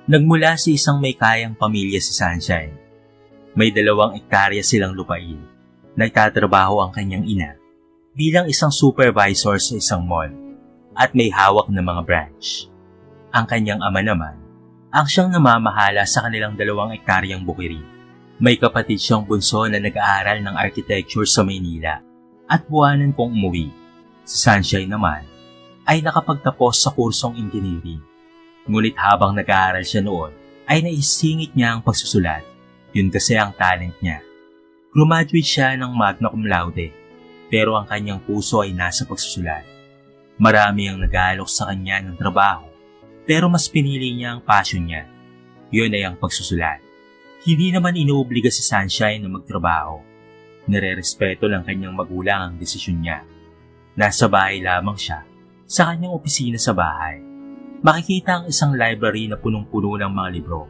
Nagmula sa isang may kayang pamilya si Sunshine. May 2 ektarya silang lupain. Nagtatrabaho ang kanyang ina bilang isang supervisor sa isang mall at may hawak na mga branch. Ang kanyang ama naman ang siyang namamahala sa kanilang 2 ektaryang bukirin. May kapatid siyang bunso na nag-aaral ng architecture sa Maynila at buwanan kong umuwi. Si Sunshine naman ay nakapagtapos sa kursong engineering. Ngunit habang nag-aaral siya noon, ay naisingit niya ang pagsusulat. Yun kasi ang talent niya. Graduate siya ng magna cum laude, pero ang kanyang puso ay nasa pagsusulat. Marami ang nag-aalok sa kanya ng trabaho, pero mas pinili niya ang passion niya. Yun ay ang pagsusulat. Hindi naman inuobliga si Sunshine na magtrabaho. Nire-respeto ng kanyang magulang ang desisyon niya. Nasa bahay lamang siya, sa kanyang opisina sa bahay. Makikita ang isang library na punong-puno ng mga libro,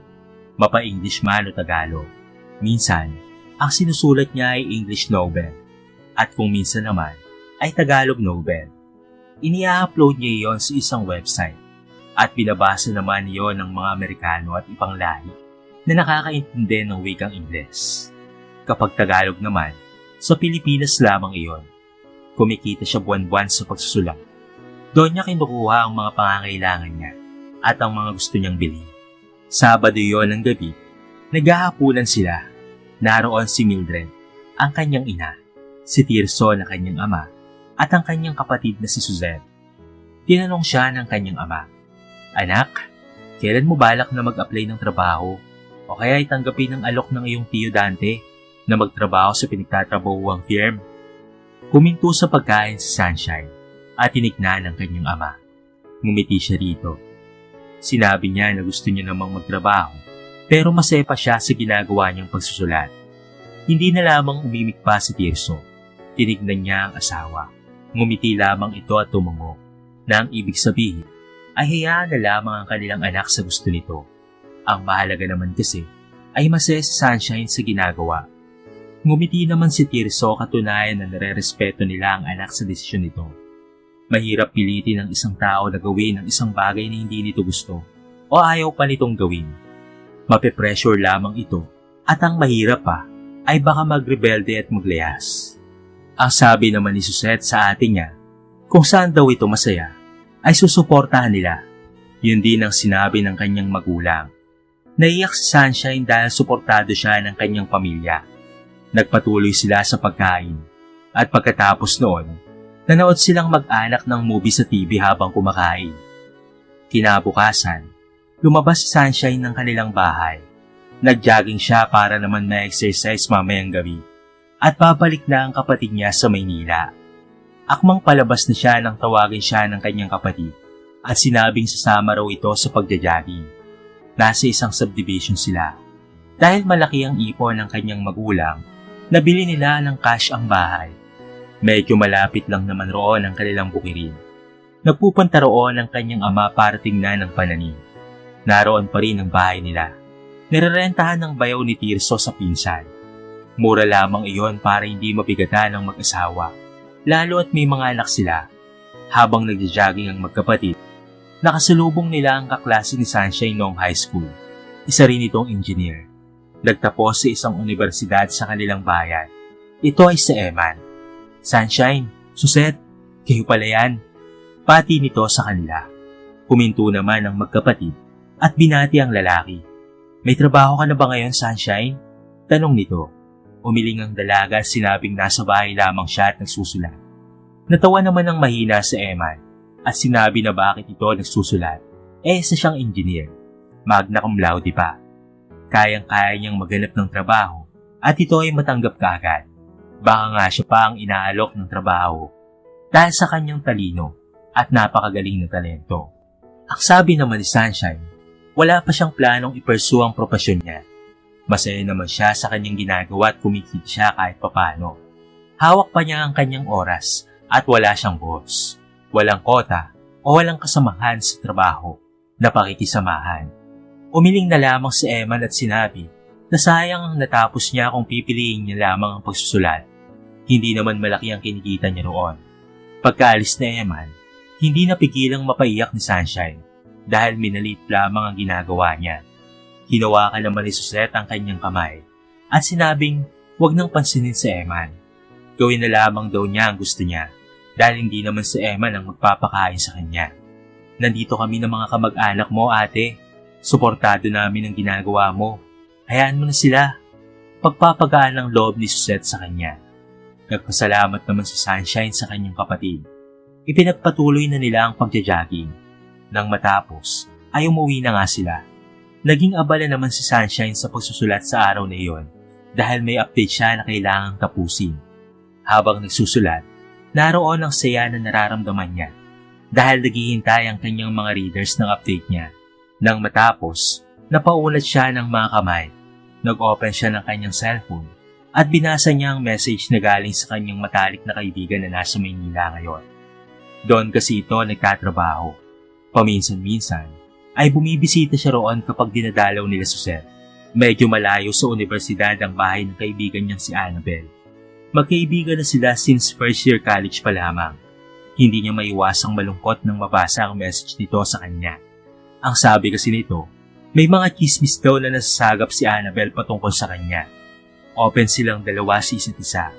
mapa-English man o Tagalog. Minsan, ang sinusulat niya ay English novel, at kung minsan naman, ay Tagalog novel. Ini-upload niya iyon sa isang website, at binabasa naman iyon ng mga Amerikano at ibang lahi na nakakaintindi ng wikang Ingles. Kapag Tagalog naman, sa Pilipinas lamang iyon. Kumikita siya buwan-buwan sa pagsusulat. Doon niya kinukuha ang mga pangangailangan niya at ang mga gusto niyang bilhin. Sabado yon ng gabi, naghahapunan sila. Naroon si Mildred, ang kanyang ina, si Tirso na kanyang ama, at ang kanyang kapatid na si Suzette. Tinanong siya ng kanyang ama, "Anak, kailan mo balak na mag-apply ng trabaho o kaya itanggapin ang alok ng iyong tiyo Dante na magtrabaho sa pinagtatrabahuang firm?" Huminto sa pagkain si Sunshine at tinignan ng kanyang ama. Ngumiti siya rito. Sinabi niya na gusto niya namang magtrabaho, pero masepa siya sa ginagawa niyang pagsusulat. Hindi na lamang umimik pa si Tirso. Tinignan niya ang asawa. Ngumiti lamang ito at tumungo, na ang ibig sabihin ay hayaan na lamang ang kanilang anak sa gusto nito. Ang mahalaga naman kasi ay masaya si Sunshine sa ginagawa. Ngumiti naman si Tirso, katunayan na nare-respeto nila ang anak sa desisyon nito. Mahirap pilitin ang isang tao na gawin ang isang bagay na hindi nito gusto o ayaw pa nitong gawin. Mape-pressure lamang ito at ang mahirap pa ay baka magrebelde at maglayas. Ang sabi naman ni Suzette sa ate niya, kung saan daw ito masaya, ay susuportahan nila. Yun din ang sinabi ng kanyang magulang. Naiyak si Sunshine dahil suportado siya ng kanyang pamilya. Nagpatuloy sila sa pagkain at pagkatapos noon, nanood silang mag-anak ng movie sa TV habang kumakain. Kinabukasan, lumabas si Sunshine ng kanilang bahay. Nag-jogging siya para naman ma-exercise mamayang gabi at babalik na ang kapatid niya sa Maynila. Akmang palabas na siya nang tawagin siya ng kanyang kapatid at sinabing sasama raw ito sa pagja-jogging. Nasa isang subdivision sila. Dahil malaki ang ipon ng kanyang magulang, nabili nila ng cash ang bahay. Medyo malapit lang naman roon ang kanilang bukirin. Nagpupunta roon ang kanyang ama para tingnan ang pananim. Naroon pa rin ang bahay nila. Nirerentahan ng bayaw ni Tirso sa pinsan. Mura lamang iyon para hindi mabigatan ng mag-asawa, lalo at may mga anak sila. Habang nagja-jogging ang magkapatid, nakasalubong nila ang kaklase ni Sunshine noong high school. Isa rin itong engineer. Nagtapos sa isang universidad sa kanilang bayan. Ito ay si Eman. "Sunshine, Suzette, kayo pala yan." Pati nito sa kanila. Huminto naman ang magkapatid at binati ang lalaki. "May trabaho ka na ba ngayon, Sunshine?" Tanong nito. Umiling ang dalaga at sinabing nasa bahay lamang siya at nagsusulat. Natawa naman ng mahina si Eman at sinabi na bakit ito nagsusulat. Isa siyang engineer. Magna cum laude pa. Kayang-kaya niyang maghanap ng trabaho at ito ay matanggap kaagad. Baka nga siya pa ang inaalok ng trabaho dahil sa kanyang talino at napakagaling na talento. Ang sabi naman ni Sunshine, wala pa siyang planong i-pursue ang propasyon niya. Masaya naman siya sa kanyang ginagawa at kumikita siya kahit papano. Hawak pa niya ang kanyang oras at wala siyang boss. Walang kota o walang kasamahan sa trabaho na pakikisamahan. Umiling na lamang si Eman at sinabi na sayang ang natapos niya kung pipiliin niya lamang ang pagsusulat. Hindi naman malaki ang kinikita niya roon. Pagkaalis na Eman, hindi napigilang mapaiyak ni Sunshine. dahil minalit lamang ang ginagawa niya. Hinawakan naman ni Suzette ang kanyang kamay at sinabing huwag nang pansinin si Eman. Gawin na lamang daw niya ang gusto niya dahil hindi naman si Eman ang magpapakain sa kanya. Nandito kami ng mga kamag-anak mo, ate. Suportado namin ang ginagawa mo. Hayaan mo na sila. Pagpapagaan ng loob ni Suzette sa kanya. Nagpasalamat naman si Sunshine sa kanyang kapatid. Ipinagpatuloy na nila ang pagja-jogging. Nang matapos, ay umuwi na nga sila. Naging abala naman si Sunshine sa pagsusulat sa araw na iyon dahil may update siya na kailangang tapusin. Habang nagsusulat, naroon ang saya na nararamdaman niya dahil naghihintay ang kanyang mga readers ng update niya. Nang matapos, napaulat siya ng mga kamay. Nag-open siya ng kanyang cellphone at binasa niya ang message na galing sa kanyang matalik na kaibigan na nasa Maynila ngayon. Doon kasi ito nagtatrabaho. Paminsan-minsan ay bumibisita siya roon kapag dinadalaw nila Suzette. Medyo malayo sa universidad ang bahay ng kaibigan niyang si Annabel. Magkaibigan na sila since first year college pa lamang. Hindi niya maiwasang malungkot nang mabasa ang message nito sa kanya. Ang sabi kasi nito, may mga chismis daw na nasasagap si Annabel patungkol sa kanya. Open silang dalawa sa isa't isa.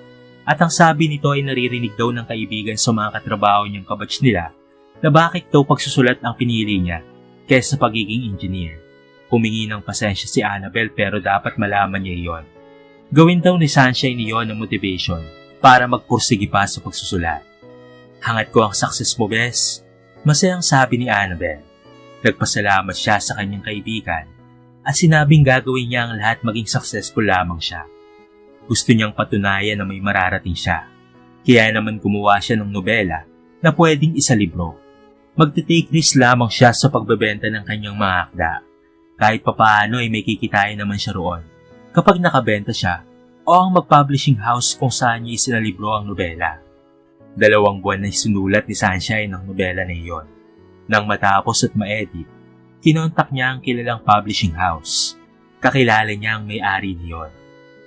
At ang sabi nito ay naririnig daw ng kaibigan sa mga katrabaho niyang kabatch nila na bakit daw pagsusulat ang pinili niya kaysa pagiging engineer. Humingi ng pasensya si Annabel pero dapat malaman niya iyon. Gawin daw ni Sunshine iyon ng motivation para magpursigi pa sa pagsusulat. Hangat ko ang success mo, bes. Masayang sabi ni Annabel. Nagpasalamat siya sa kanyang kaibigan at sinabing gagawin niya ang lahat maging successful lamang siya. Gusto niyang patunayan na may mararating siya. Kaya naman gumawa siya ng nobela na pwedeng isalibro. Magte-take risk lamang siya sa pagbebenta ng kanyang mga akda. Kahit papaano ay may kikitain naman siya roon kapag nakabenta siya o ang mag-publishing house kung saan niya isinalibro ang nobela. 2 buwan na sinulat ni Sunshine ang nobela na iyon. Nang matapos at ma-edit, kinontak niya ang kilalang publishing house. Kakilala niya ang may-ari niyon.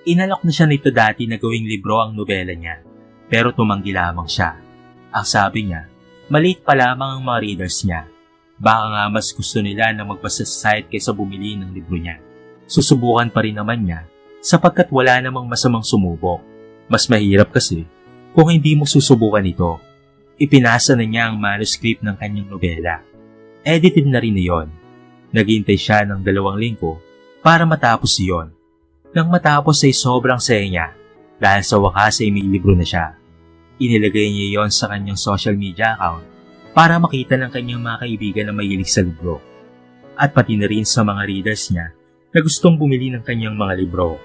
Inalok na siya nito dati na gawing libro ang nobela niya, pero tumanggi lamang siya. Ang sabi niya, maliit pa lamang ang mga readers niya. Baka nga mas gusto nila na magbasa sa site kaysa bumili ng libro niya. Susubukan pa rin naman niya sapagkat wala namang masamang sumubok. Mas mahirap kasi kung hindi mo susubukan ito. Ipinasa na niya ang manuscript ng kanyang nobela. Edited na rin iyon. Naghintay siya ng 2 linggo para matapos iyon. Nang matapos ay sobrang saya niya dahil sa wakas ay may libro na siya. Inilagay niya iyon sa kanyang social media account para makita ng kanyang mga kaibigan na mahilig sa libro. At pati na rin sa mga readers niya na gustong bumili ng kanyang mga libro.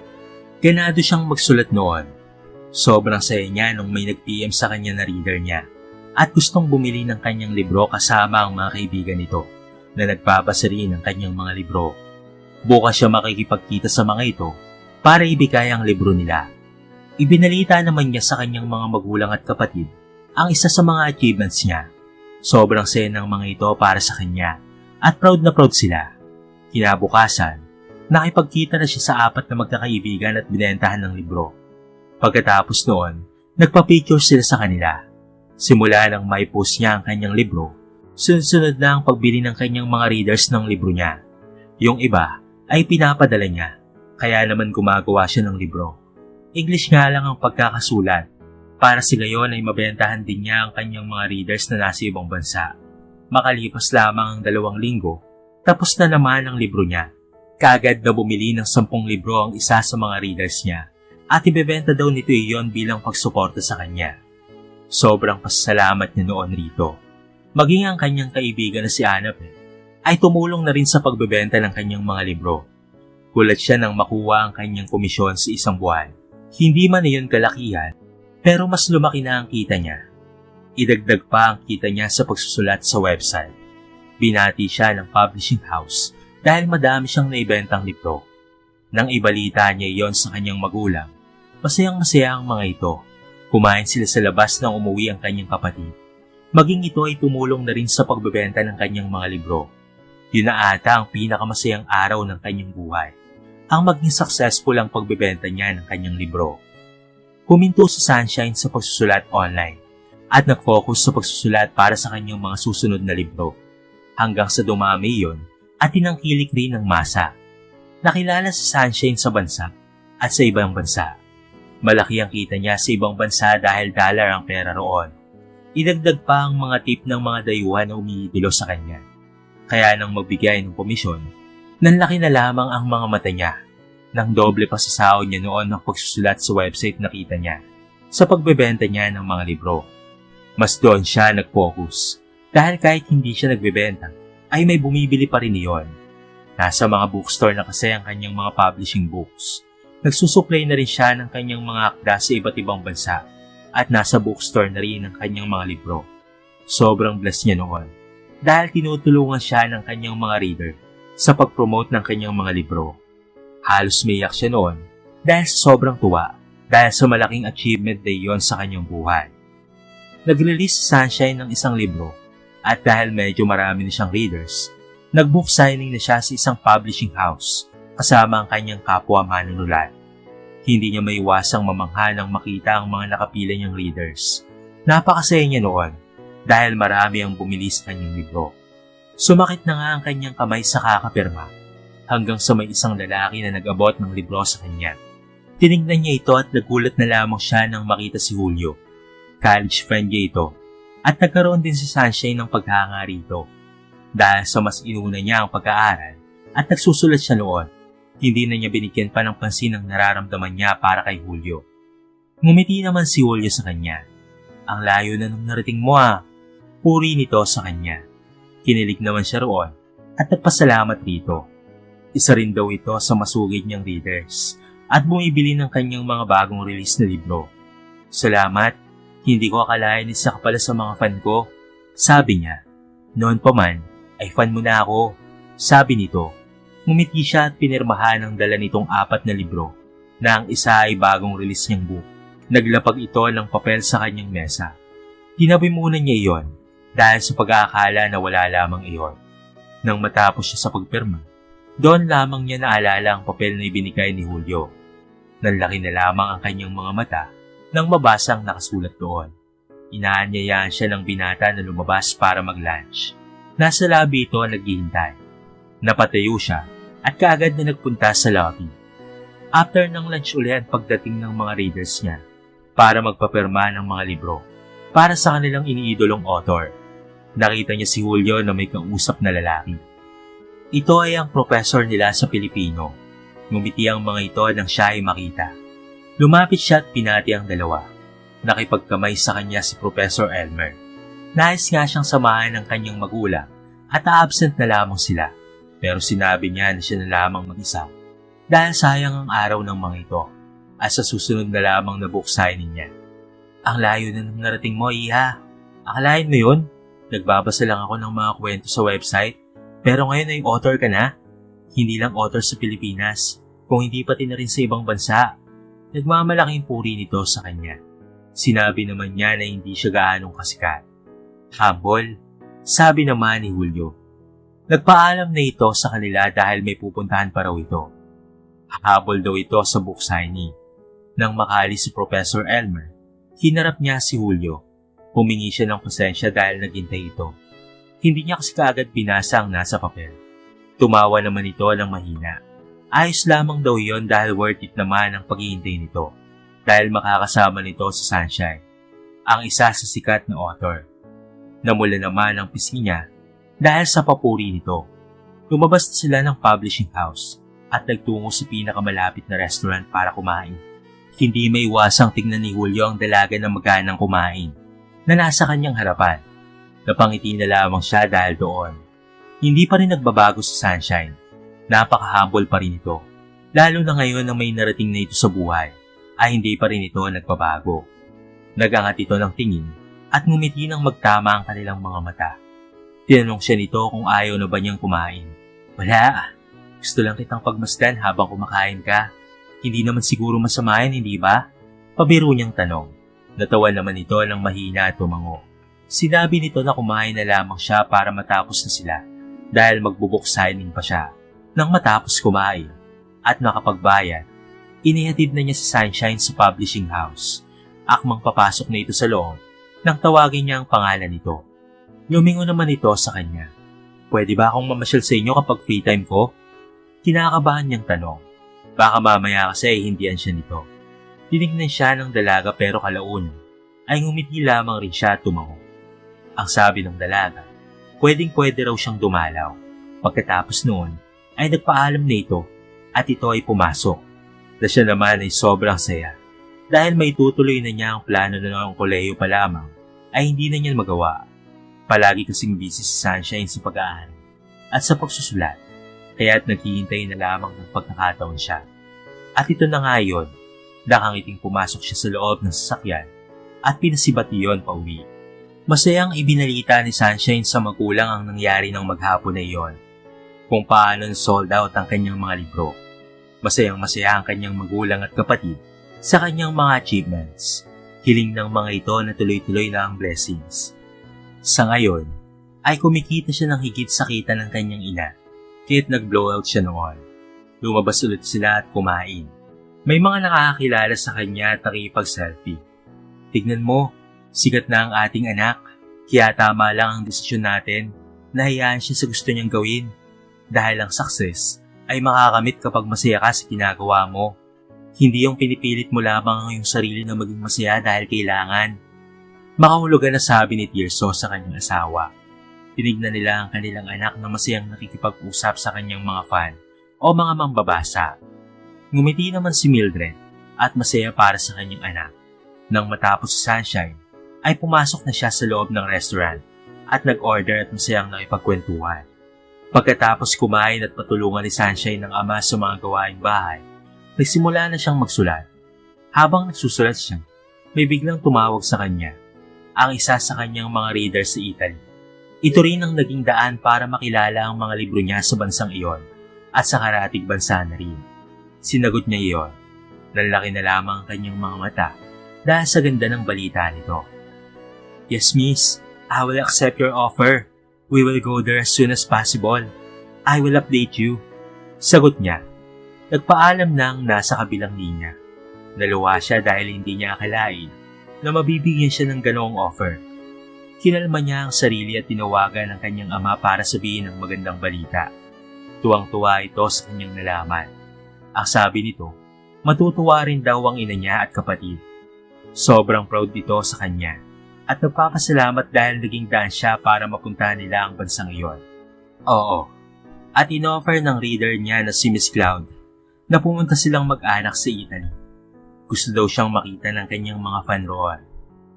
Ganado siyang magsulat noon. Sobrang saya niya nung may nag-PM sa kanya na reader niya at gustong bumili ng kanyang libro kasama ang mga kaibigan nito na nagbabasa rin ng kanyang mga libro. Bukas siya makikipagkita sa mga ito para ibigay ang libro nila. Ibinalita naman niya sa kanyang mga magulang at kapatid ang isa sa mga achievements niya. Sobrang saya ng mga ito para sa kanya at proud na proud sila. Kinabukasan, nakipagkita na siya sa 4 na magkakaibigan at binentahan ng libro. Pagkatapos noon, nagpa-picture sila sa kanila. Simula nang may post niya ang kanyang libro, sunod-sunod na ang pagbili ng kanyang mga readers ng libro niya. Yung iba ay pinapadala niya, kaya naman gumagawa siya ng libro. English nga lang ang pagkakasulat, para sa gayon ay mabentahan din niya ang kanyang mga readers na nasa ibang bansa. Makalipas lamang ang 2 linggo, tapos na naman ang libro niya. Kaagad na bumili ng 10 libro ang isa sa mga readers niya at ibebenta daw nito iyon bilang pagsuporta sa kanya. Sobrang pasasalamat niya noon rito. Maging ang kanyang kaibigan na si Annabel ay tumulong na rin sa pagbebenta ng kanyang mga libro. Gulat siya nang makuha ang kanyang komisyon sa 1 buwan. Hindi man iyon kalakihan, pero mas lumaki na ang kita niya. Idagdag pa ang kita niya sa pagsusulat sa website. Binati siya ng publishing house dahil madami siyang naibentang libro. Nang ibalita niya iyon sa kanyang magulang, masayang-masaya ang mga ito. Kumain sila sa labas nang umuwi ang kanyang kapatid. Maging ito ay tumulong na rin sa pagbebenta ng kanyang mga libro. Yun na ata ang pinakamasayang araw ng kanyang buhay. Ang maging successful ang pagbebenta niya ng kanyang libro. Huminto si Sunshine sa pagsusulat online at nag-focus sa pagsusulat para sa kanyang mga susunod na libro. hanggang sa dumami yon at tinangkilik rin ng masa. Nakilala si Sunshine sa bansa at sa ibang bansa. Malaki ang kita niya sa ibang bansa dahil dollar ang pera roon. Idagdag pa ang mga tip ng mga dayuhan na umiidolo sa kanya. Kaya nang magbigay ng komisyon, nanlaki na lamang ang mga mata niya. Nang doble pa sa sahod niya noon ng pagsusulat sa website na kita niya sa pagbebenta niya ng mga libro. Mas doon siya nag-focus dahil kahit hindi siya nagbebenta ay may bumibili pa rin iyon. Nasa mga bookstore na kasi ang kanyang mga publishing books. Nagsusupply na rin siya ng kanyang mga akda sa iba't ibang bansa at nasa bookstore na rin ang kanyang mga libro. Sobrang blessed niya noon dahil tinutulungan siya ng kanyang mga reader sa pag-promote ng kanyang mga libro. Halos maiyak siya noon dahil sa sobrang tuwa dahil sa malaking achievement na iyon sa kanyang buhay. Nag-release si Sunshine ng isang libro at dahil medyo marami na siyang readers, nag-book signing na siya sa isang publishing house kasama ang kanyang kapwa manunulat. Hindi niya maiwasang mamangha nang makita ang mga nakapila niyang readers. Napakasaya niya noon dahil marami ang bumili sa kanyang libro. Sumakit na nga ang kanyang kamay sa kakapirma hanggang sa may isang lalaki na nag-abot ng libro sa kanya. Tinignan niya ito at nagulat na lamang siya nang makita si Julio. College friend niya ito at nagkaroon din si Sunshine ng paghanga rito. Dahil sa mas inuna niya ang pag-aaral at nagsusulat siya noon, hindi na niya binigyan pa ng pansin ang nararamdaman niya para kay Julio. Ngumiti naman si Julio sa kanya. Ang layo na nung narating mo Puri nito sa kanya. Kinilig naman siya roon at nagpasalamat dito. Isa rin daw ito sa masugid niyang readers at bumibili ng kanyang mga bagong release na libro. Salamat, hindi ko akalain isa ka pala sa mga fan ko. Sabi niya. Noon pa man, ay fan mo na ako. Sabi nito. Ngumiti siya at pinirmahan ang dala nitong 4 na libro na ang isa ay bagong release niyang book. Naglapag ito ng papel sa kanyang mesa. Tinabi muna niya iyon dahil sa pag-aakala na wala lamang iyon. Nang matapos siya sa pagpirma, doon lamang niya naalala ang papel na ibinigay ni Julio. Nanlaki na lamang ang kanyang mga mata nang mabasa ang nakasulat doon. Inaanyayaan siya ng binata na lumabas para mag-lunch. Nasa lobby ito naghihintay. Napatayo siya at kaagad na nagpunta sa lobby. After ng lunch ulit pagdating ng mga readers niya para magpapirma ng mga libro para sa kanilang iniidolong author. Nakita niya si Julio na may kausap na lalaki. Ito ay ang professor nila sa Pilipino. Ngumiti ang mga ito nang siya ay makita. Lumapit siya at pinati ang dalawa. Nakipagkamay sa kanya si Professor Elmer. Nais nga siyang samahan ng kanyang magulang at absent na lamang sila. Pero sinabi niya na siya na lamang mag-isa dahil sayang ang araw ng mga ito at sa susunod na lamang na book signing niya. Ang layo na nang narating mo, Iha. Akalain mo yun? Nagbabasa lang ako ng mga kwento sa website pero ngayon ay author ka na. Hindi lang author sa Pilipinas, kung hindi pati na rin sa ibang bansa. Nagmamalaking puri nito sa kanya. Sinabi naman niya na hindi siya gaanong kasikat. Humble, sabi naman ni Julio. Nagpaalam na ito sa kanila dahil may pupuntahan pa raw ito. Habol daw ito sa book signing. Nang makalis si Professor Elmer, hinarap niya si Julio. Humingi siya ng pasensya dahil naghintay ito. Hindi niya kasi kaagad binasa ang nasa papel. Tumawa naman ito ng mahina. Ayos lamang daw yon dahil worth it naman ang paghihintay nito. Dahil makakasama nito sa Sunshine, ang isa sa sikat na author. Namula naman ang pisngi niya dahil sa papuri nito. Lumabas sila ng publishing house at nagtungo sa pinakamalapit na restaurant para kumain. Hindi may iwasang tignan ni Julio ang dalaga na maganang kumain na nasa kanyang harapan. Napangiti na lamang siya dahil doon. Hindi pa rin nagbabago sa Sunshine. Napaka-humble pa rin ito. Lalo na ngayon na may narating na ito sa buhay, ay hindi pa rin ito nagbabago. Nagangat ito ng tingin at ngumiti nang magtama ang kanilang mga mata. Tinanong siya nito kung ayaw na ba niyang kumain. Wala. Gusto lang kitang pagmasdan habang kumakain ka. Hindi naman siguro masama yan, hindi ba? Pabiro niyang tanong. Natawa naman ito ng mahina at tumango. Sinabi nito na kumain na lamang siya para matapos na sila dahil magbubook signing pa siya. Nang matapos kumain at nakapagbayad, inihatid na niya si Sunshine sa publishing house. Akmang papasok na ito sa loob nang tawagin niya ang pangalan nito. Lumingon naman ito sa kanya. Pwede ba akong mamasyal sa inyo kapag free time ko? Kinakabahan niyang tanong. Baka mamaya kasi ay hindihan siya nito. Tinignan siya ng dalaga pero kalaunan ay ngumiti lamang rin siya at tumango. Ang sabi ng dalaga, pwedeng-pwede raw siyang dumalaw. Pagkatapos noon ay nagpaalam na ito at ito ay pumasok. Na siya naman ay sobrang saya. Dahil may tutuloy na niya ang plano na noong kolehiyo pa lamang ay hindi na niya magawa. Palagi kasing busy si Sunshine sa pag-aaral at sa pagsusulat. Kaya't naghihintay na lamang ng pagkakataon siya. At ito na nga yun, nakangiting pumasok siya sa loob ng sasakyan at pinasibati yun pauwi. Masayang ibinalita ni Sunshine sa magulang ang nangyari ng maghapon na iyon, kung paano sold out ang kanyang mga libro. Masayang-masaya ang kanyang magulang at kapatid sa kanyang mga achievements. Hiling ng mga ito na tuloy-tuloy na ang blessings. Sa ngayon, ay kumikita siya ng higit sa kita ng kanyang ina, kaya't nag-blowout siya noon. Lumabas ulit sila at kumain. May mga nakakakilala sa kanya at nakikipag-selfie. Tignan mo, sikat na ang ating anak, kaya tama lang ang desisyon natin na hayaan siya sa gusto niyang gawin. Dahil ang success ay makakamit kapag masaya ka sa ginagawa mo. Hindi yung pinipilit mo lamang ang iyong sarili na maging masaya dahil kailangan. Makahulugan na sabi ni Tirso sa kanyang asawa. Tinignan nila ang kanilang anak na masayang nakikipag-usap sa kanyang mga fan o mga mambabasa. Ngumiti naman si Mildred at masaya para sa kanyang anak. Nang matapos si Sunshine, ay pumasok na siya sa loob ng restaurant at nag-order at masayang nakipagkwentuhan. Pagkatapos kumain at patulungan ni Sunshine ng ama sa mga gawaing bahay, nagsimula na siyang magsulat. Habang nagsusulat siya, may biglang tumawag sa kanya, ang isa sa kanyang mga readers sa Italy. Ito rin ang naging daan para makilala ang mga libro niya sa bansang iyon at sa karatig bansa na rin. Sinagot niya iyon. Nalaki na lamang ang kanyang mga mata dahil sa ganda ng balita nito. Yes, miss. I will accept your offer. We will go there as soon as possible. I will update you. Sagot niya. Nagpaalam na ang nasa kabilang linya. Naluwa siya dahil hindi niya akalain na mabibigyan siya ng ganoong offer. Kinalma niya ang sarili at tinawagan ang kanyang ama para sabihin ang magandang balita. Tuwang-tuwa ito sa kanyang nalaman. Ang sabi nito, matutuwa rin daw ang ina niya at kapatid. Sobrang proud ito sa kanya at nagpapasalamat dahil naging daan siya para mapuntahan nila ang bansang iyon. Oo, at inoffer ng reader niya na si Miss Cloud na pumunta silang mag-anak sa Italy. Gusto daw siyang makita ng kanyang mga fan roon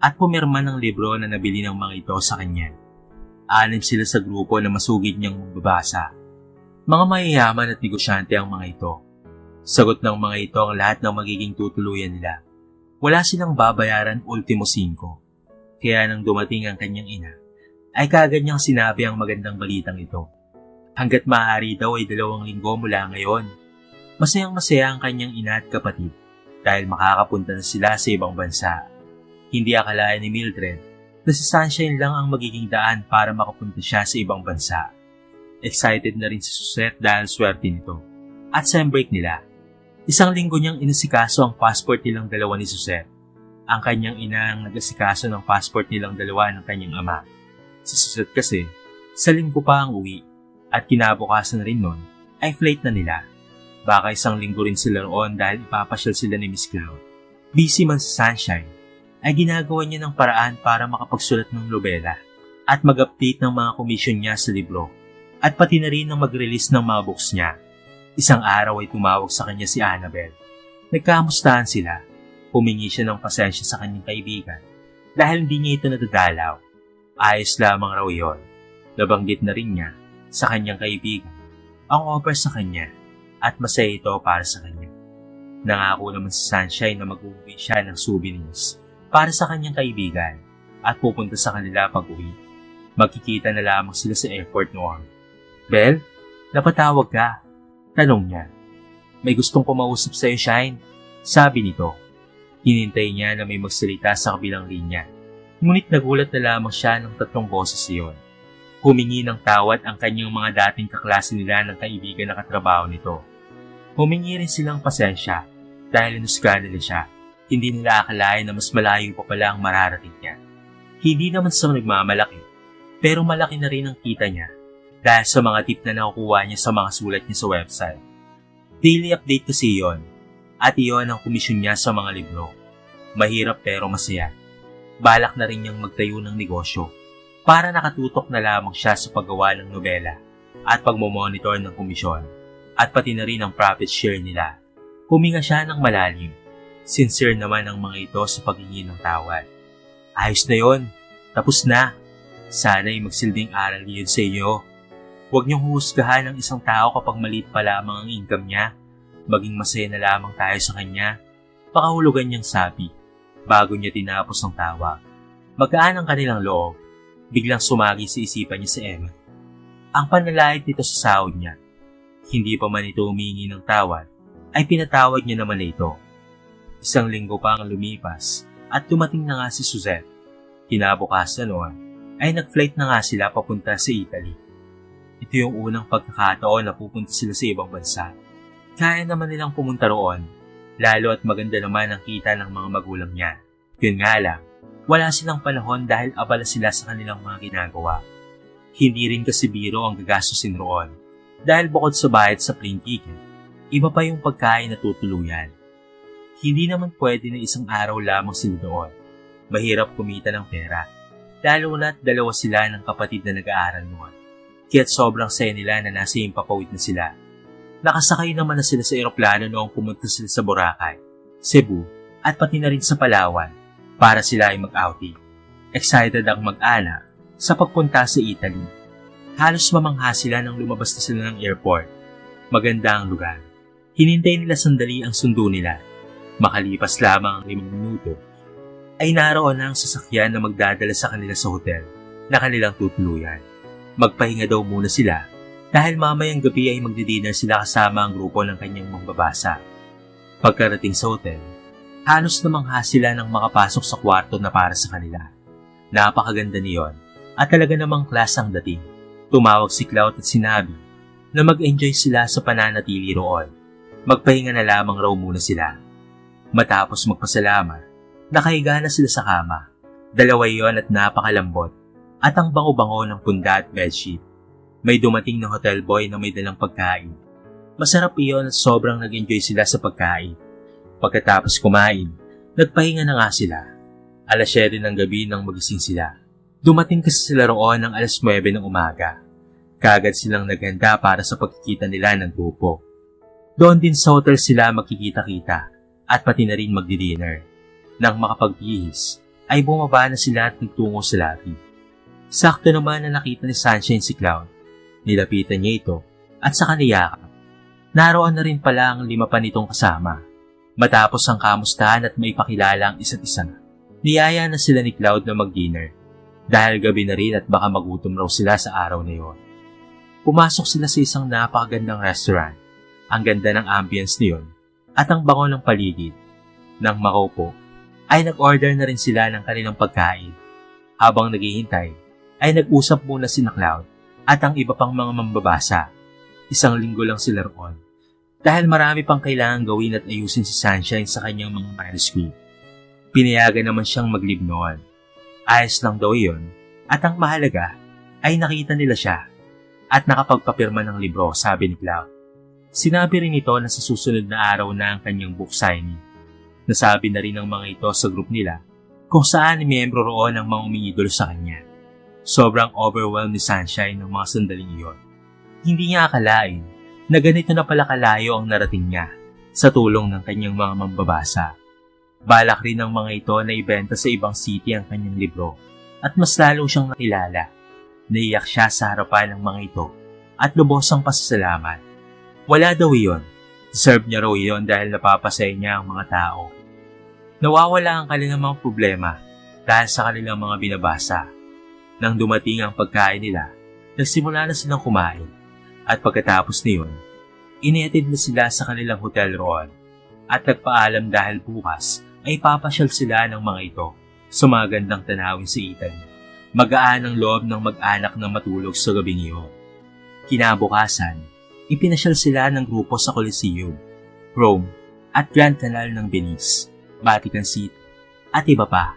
at pumirma ng libro na nabili ng mga ito sa kanya. 6 sila sa grupo na masugid niyang magbabasa. Mga mayayaman at negosyante ang mga ito. Sagot ng mga ito ang lahat ng magiging tutuluyan nila. Wala silang babayaran ultimo 5. Kaya nang dumating ang kanyang ina, ay kaagad niyang sinabi ang magandang balitang ito. Hanggat maaari daw ay 2 linggo mula ngayon. Masayang-masaya ang kanyang ina at kapatid dahil makakapunta na sila sa ibang bansa. Hindi akalain ni Mildred na si Sunshine lang ang magiging daan para makapunta siya sa ibang bansa. Excited na rin si Suzette dahil swerte nito. At sa break nila, 1 linggo niyang inasikaso ang passport nilang dalawa ni Suzette. Ang kanyang ina ang nag-asikaso ng passport nilang dalawa ng kanyang ama. Si Suzette kasi, sa linggo pa ang uwi at kinabukasan rin nun ay flight na nila. Baka 1 linggo rin sila roon dahil ipapasyal sila ni Miss Cloud. Busy man sa Sunshine, ay ginagawa niya ng paraan para makapagsulat ng nobela at mag-update ng mga komisyon niya sa libro at pati na rin ng mag-release ng mga books niya. 1 araw ay tumawag sa kanya si Annabel. Nagkamustahan sila. Humingi siya ng pasensya sa kanyang kaibigan dahil hindi niya ito nadadalaw. Ayos lamang raw iyon. Nabanggit na rin niya sa kanyang kaibigan ang offer sa kanya at masaya ito para sa kanya. Nangako naman si Sunshine na mag-uwi siya ng souvenirs para sa kanyang kaibigan at pupunta sa kanila pag-uwi. Magkikita na lamang sila sa airport noon. Bel, napatawag ka? Tanong niya. May gustong kumausap sa'yo, Shine. Sabi nito. Hinintay niya na may magsalita sa kabilang linya. Ngunit nagulat na lamang siya ng 3 boses iyon. Humingi ng tawad ang kanyang mga dating kaklase nila ng kaibigan na katrabaho nito. Humingi rin silang pasensya dahil inusgahan nila siya. Hindi nila akalain na mas malayo pa pala ang mararating niya. Hindi naman sa nagmamalaki, pero malaki na rin ang kita niya dahil sa mga tip na nakukuha niya sa mga sulat niya sa website. Daily update kasi yon, at iyon ang komisyon niya sa mga libro. Mahirap pero masaya. Balak na rin niyang magtayo ng negosyo para nakatutok na lamang siya sa paggawa ng nobela at pagmomonitor ng komisyon at pati na rin ang profit share nila. Huminga siya ng malalim. Sincere naman ang mga ito sa paghingi ng tawad. Ayos na yon. Tapos na. Sana'y magsilbing aral yun sa inyo. Huwag niyong huhusgahan ng isang tao kapag maliit pa lamang ang income niya. Maging masaya na lamang tayo sa kanya. Pakahulugan niyang sabi, bago niya tinapos ang tawag. Magaan ang kanilang loob. Biglang sumagi sa isipan niya si Emma. Ang panlalait nito sa sahod niya. Hindi pa man ito humingi ng tawad, ay pinatawad niya naman ito. Isang linggo pa ang lumipas at dumating na nga si Suzette. Kinabukasan noon ay nag-flight na nga sila papunta sa Italy. Ito yung unang pagkakataon na pupunta sila sa ibang bansa. Kaya naman nilang pumunta roon, lalo at maganda naman ang kita ng mga magulang niya. Yun nga lang, wala silang panahon dahil abala sila sa kanilang mga ginagawa. Hindi rin kasi biro ang gagastusin roon, dahil bukod sa bayad sa plane ticket, iba pa yung pagkain na tutuluyan. Hindi naman pwede na isang araw lamang sila doon. Mahirap kumita ng pera, lalo na't dalawa sila ng kapatid na nag-aaral noon. Kaya't sobrang saya nila na nasa Himpapawid na sila. Nakasakay naman na sila sa eroplano noong pumunta sila sa Boracay, Cebu, at pati na rin sa Palawan para sila ay mag-outing. Excited ang mag-anak sa pagpunta sa Italy. Halos mamangha sila nang lumabas na sila ng airport. Maganda ang lugar. Hinintay nila sandali ang sundo nila. Makalipas lamang ang 5 minuto, ay naroon na ang sasakyan na magdadala sa kanila sa hotel na kanilang tutuluyan. Magpahinga daw muna sila dahil mamayang gabi ay magdi-dinner sila kasama ang grupo ng kanyang mangbabasa. Pagkarating sa hotel, halos namangha sila nang makapasok sa kwarto na para sa kanila. Napakaganda niyon at talaga namang class ang dating. Tumawag si Cloud at sinabi na mag-enjoy sila sa pananatili roon. Magpahinga na lamang raw muna sila. Matapos magpasalamat, nakahiga na sila sa kama. Dalawa yon at napakalambot. At ang bango-bango ng punda at bedsheet. May dumating na hotel boy na may dalang pagkain. Masarap iyon at sobrang nag-enjoy sila sa pagkain. Pagkatapos kumain, nagpahinga na nga sila. 7:00 ng gabi nang magising sila. Dumating kasi sila roon ng 9:00 ng umaga. Kaagad silang naghanda para sa pagkikita nila ng grupo. Doon din sa hotel sila magkikita-kita at pati na rin magdi-dinner. Nang makapag-bihis, ay bumaba na sila at nagtungo sa lobby. Sakto naman na nakita ni Sunshine si Cloud. Nilapitan niya ito at saka niyakap. Naroon na rin pala ang 5 pa nitong kasama. Matapos ang kamustahan at maipakilala ang isa't isa, niyaya na sila ni Cloud na mag-dinner dahil gabi na rin at baka magutom raw sila sa araw na yon. Pumasok sila sa isang napakagandang restaurant. Ang ganda ng ambience niyon at ang bango ng paligid. Nang makaupo, ay nag-order na rin sila ng kanilang pagkain. Habang naghihintay, ay nag-usap muna si Cloud at ang iba pang mga mambabasa. 1 linggo lang sila roon. Dahil marami pang kailangan gawin at ayusin si Sunshine sa kanyang mga manuscript. Pinayagan naman siyang mag-leave noon. Ayos lang daw iyon at ang mahalaga ay nakita nila siya at nakapagpapirma ng libro, sabi ni Cloud. Sinabi rin ito na sa susunod na araw na ang kanyang book signing. Nasabi na rin ng mga ito sa group nila kung saan miyembro roon ang mga umiidolo sa kanya. Sobrang overwhelmed ni Sunshine ng mga sandaling iyon. Hindi niya akalain na ganito na pala kalayo ang narating niya sa tulong ng kanyang mga mambabasa. Balak rin ng mga ito na ibenta sa ibang city ang kanyang libro at mas lalo siyang nakilala. Naiyak siya sa harapan ng mga ito at lubos ang pasasalamat. Wala daw iyon. Deserve niya raw iyon dahil napapasaya niya ang mga tao. Nawawala ang kanilang mga problema dahil sa kanilang mga binabasa. Nang dumating ang pagkain nila, nagsimula na silang kumain at pagkatapos niyon, inihatid na sila sa kanilang hotel roon at nagpaalam dahil bukas ay papasyal sila ng mga ito sa mga gandang tanawin sa Italy. Magaan ang loob ng mag-anak na matulog sa gabing iyon. Kinabukasan, ipinasyal sila ng grupo sa Coliseum, Rome at Grand Canal ng Venice, Vatican City at iba pa.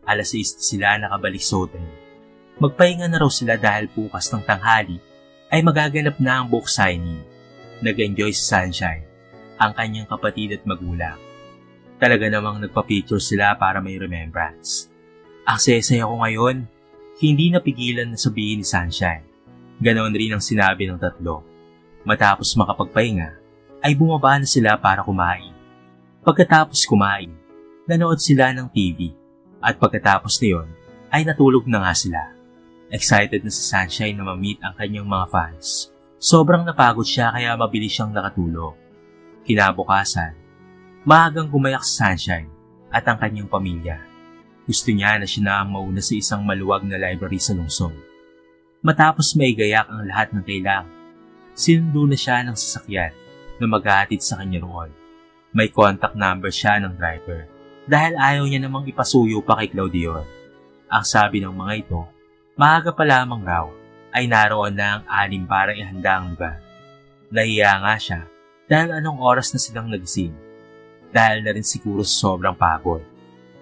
6:00 sila nakabalik sa hotel. Magpahinga na raw sila dahil bukas ng tanghali ay magaganap na ang book signing. Nag-enjoy si Sunshine, ang kanyang kapatid at magulang. Talaga namang nagpa-picture sila para may remembrance. Ang saya-saya ko ngayon, hindi napigilan na sabihin ni Sunshine. Ganoon rin ang sinabi ng tatlo. Matapos makapagpahinga, ay bumaba na sila para kumain. Pagkatapos kumain, nanood sila ng TV. At pagkatapos niyon, ay natulog na nga sila. Excited na si Sunshine na ma-meet ang kanyang mga fans. Sobrang napagod siya kaya mabilis siyang nakatulog. Kinabukasan, maagang gumayak si Sunshine at ang kanyang pamilya. Gusto niya na siya na ang mauna sa isang maluwag na library sa lungsod. Matapos maigayak ang lahat ng kailangan, sinundo na siya ng sasakyan na maghahatid sa kanya roon. May contact number siya ng driver dahil ayaw niya namang ipasuyo pa kay Claudion. Ang sabi ng mga ito, maaga pa lamang raw ay naroon na ang 6 para ihanda ang lugar. Nahiya nga siya dahil anong oras na silang nagising. Dahil na rin siguro sa sobrang pagod.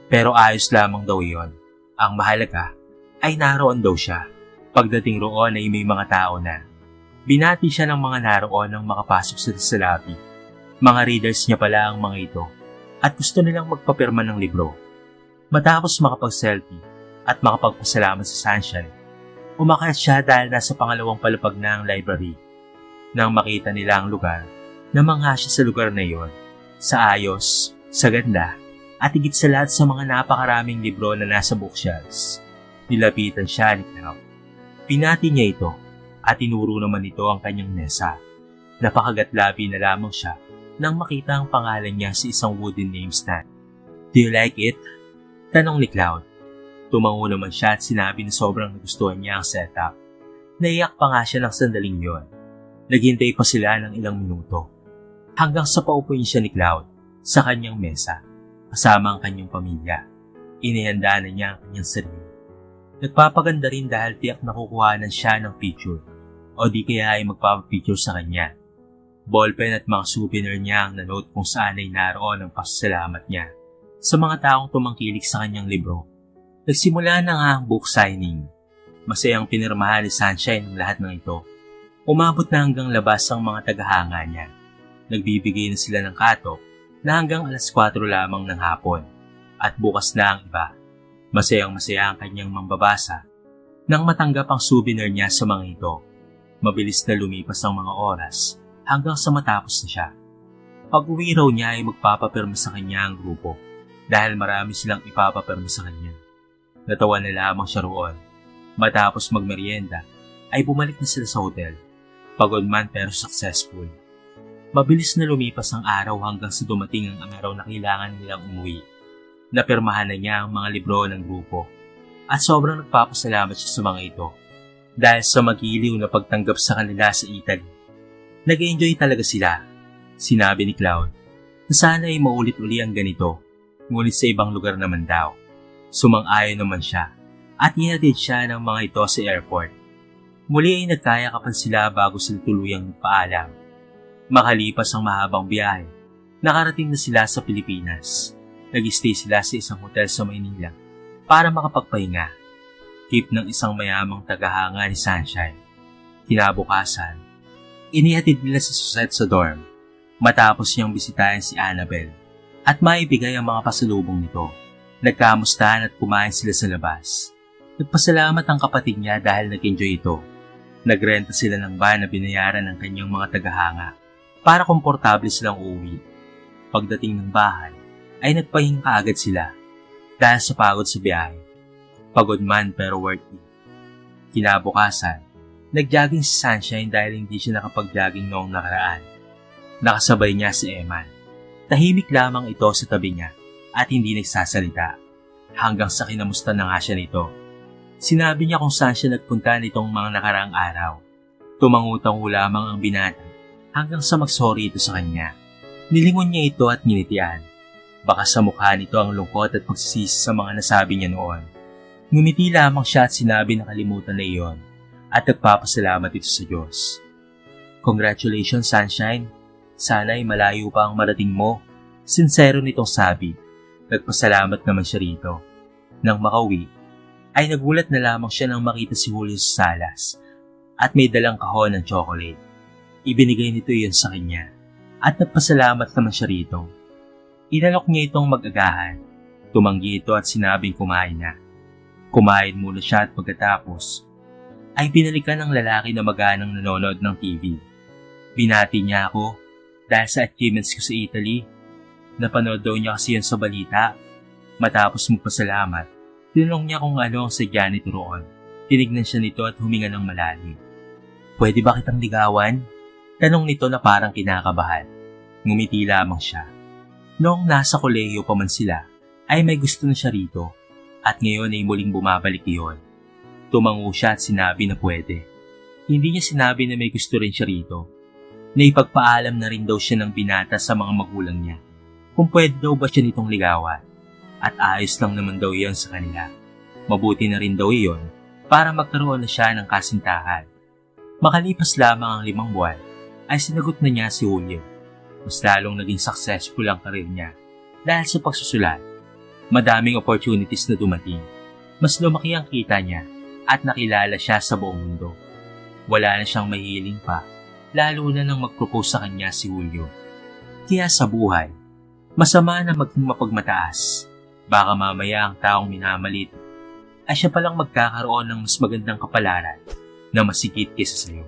Pero ayos lamang daw iyon. Ang mahalaga ay naroon daw siya. Pagdating roon ay may mga tao na. Binati siya ng mga naroon nang makapasok sa lobby. Mga readers niya pala ang mga ito at gusto nilang magpapirma ng libro. Matapos makapag-selfie at makapagpasalamat sa Sunshine, umakyat siya dahil nasa pangalawang palapag na ang library. Nang makita nila ang lugar, namangha siya sa lugar na iyon, sa ayos, sa ganda, at higit sa lahat sa mga napakaraming libro na nasa bookshelves. Nilapitan siya ni Cloud. Pinati niya ito at tinuro naman ito ang kanyang mesa. Napakagatlabi na lamang siya nang makita ang pangalan niya sa isang wooden name stand. Do you like it? Tanong ni Cloud. Tumango naman siya at sinabi na sobrang nagustuhan niya ang setup. Naiyak pa nga siya ng sandaling yon. Naghintay pa sila ng ilang minuto. Hanggang sa paupuin siya ni Cloud sa kanyang mesa, kasama ang kanyang pamilya. Inihanda na niya ang kanyang sarili. Nagpapaganda rin dahil tiyak nakukuhanan siya ng picture o di kaya ay magpapapicture sa kanya. Ballpen at mga souvenir niya ang nanote kung saan ay naroon ang pasasalamat niya sa mga taong tumangkilik sa kanyang libro. Nagsimula na nga ang book signing. Masayang pinirmahan ni Sunshine ang lahat ng ito. Umabot na hanggang labas ang mga tagahanga niya. Nagbibigay na sila ng katok na hanggang alas 4 lamang ng hapon at bukas na ang iba. Masayang-masaya ang kanyang mambabasa nang matanggap ang souvenir niya sa mga ito. Mabilis na lumipas ang mga oras hanggang sa matapos na siya. Pag-uwi raw niya ay magpapapirma sa kanya ang grupo dahil marami silang ipapapirma sa kanya. Natawa na lamang siya roon. Matapos magmerienda ay bumalik na sila sa hotel. Pagod man pero successful. Mabilis na lumipas ang araw hanggang sa dumating ang araw na kailangan nilang umuwi. Napirmahan na niya ang mga libro ng grupo at sobrang nagpapasalamat siya sa mga ito dahil sa magiliw na pagtanggap sa kanila sa Italy. Nag-enjoy talaga sila. Sinabi ni Cloud na sana ay maulit-uli ang ganito, ngunit sa ibang lugar naman daw. Sumang-ayon naman siya at hinatid siya ng mga ito sa airport. Muli ay nagkayakapan sila bago sila tuluyang nagpaalam. Makalipas ang mahabang biyahe, nakarating na sila sa Pilipinas. Nag-stay sila sa isang hotel sa Maynila para makapagpahinga. Tip ng isang mayamang tagahanga ni Sunshine. Kinabukasan, inihatid nila si Suzette sa dorm matapos niyang bisitahin si Annabelle at maibigay ang mga pasalubong nito. Nagkamustahan at kumain sila sa labas. Nagpasalamat ang kapatid niya dahil nag-enjoy ito. Nagrenta sila ng van na binayaran ng kanyang mga tagahanga para komportable silang uuwi. Pagdating ng bahay, ay nagpahinga kaagad sila dahil sa pagod sa biyahe. Pagod man pero worth it. Kinabukasan, nag-jogging si Sunshine dahil hindi siya nakapag-jogging noong nakaraan. Nakasabay niya si Eman. Tahimik lamang ito sa tabi niya at hindi nagsasalita hanggang sa kinamusta na nga siya nito. Sinabi niya kung saan siya nagpunta nitong mga nakaraang araw. Tumangutango lamang ang binata hanggang sa mag-sorry ito sa kanya. Nilingon niya ito at nginitian. Baka sa mukha nito ang lungkot at pagsisisi sa mga nasabi niya noon. Ngumiti lamang siya at sinabi na kalimutan na iyon at nagpapasalamat ito sa Diyos. Congratulations, Sunshine. Sana ay malayo pa ang marating mo. Sincero nitong sabi. Nagpasalamat naman siya rito. Nang makauwi, ay nagulat na lamang siya nang makita si Julio sa salas. at may dalang kahon ng chocolate. Ibinigay nito iyon sa kanya at nagpasalamat naman siya rito. Inalok niya itong mag-agahan. Tumanggi ito at sinabing kumain na. Kumain muna siya at pagkatapos ay binalikan ng lalaki na maganang nanonood ng TV. Binati niya ako dahil sa achievements ko sa Italy. Napanood daw niya kasi yan sa balita. Matapos magpasalamat, tinanong niya kung ano ang sadya nito roon. Tinignan siya nito at huminga ng malalim. Pwede ba kitang ligawan? Tanong nito na parang kinakabahan. Ngumiti lamang siya. Noong nasa kolehiyo pa man sila, ay may gusto na siya rito. At ngayon ay muling bumabalik iyon. Tumango siya at sinabi na pwede. Hindi niya sinabi na may gusto rin siya rito. Naipagpaalam na rin daw siya ng binata sa mga magulang niya kung pwede daw ba siya nitong ligawan. At ayos lang naman daw iyon sa kanila. Mabuti na rin daw iyon para magkaroon na siya ng kasintahan. Makalipas lamang ang 5 buwan, ay sinagot na niya si Julio. Mas lalong naging successful ang karir niya dahil sa pagsusulat. Madaming opportunities na dumating. Mas lumaki ang kita niya at nakilala siya sa buong mundo. Wala na siyang mahiling pa, lalo na nang mag-propose sa kanya si Julio. Kaya sa buhay, masama na maging mapagmataas. Baka mamaya ang taong minamalit ay siya palang magkakaroon ng mas magandang kapalaran na masigit kaysa sayo.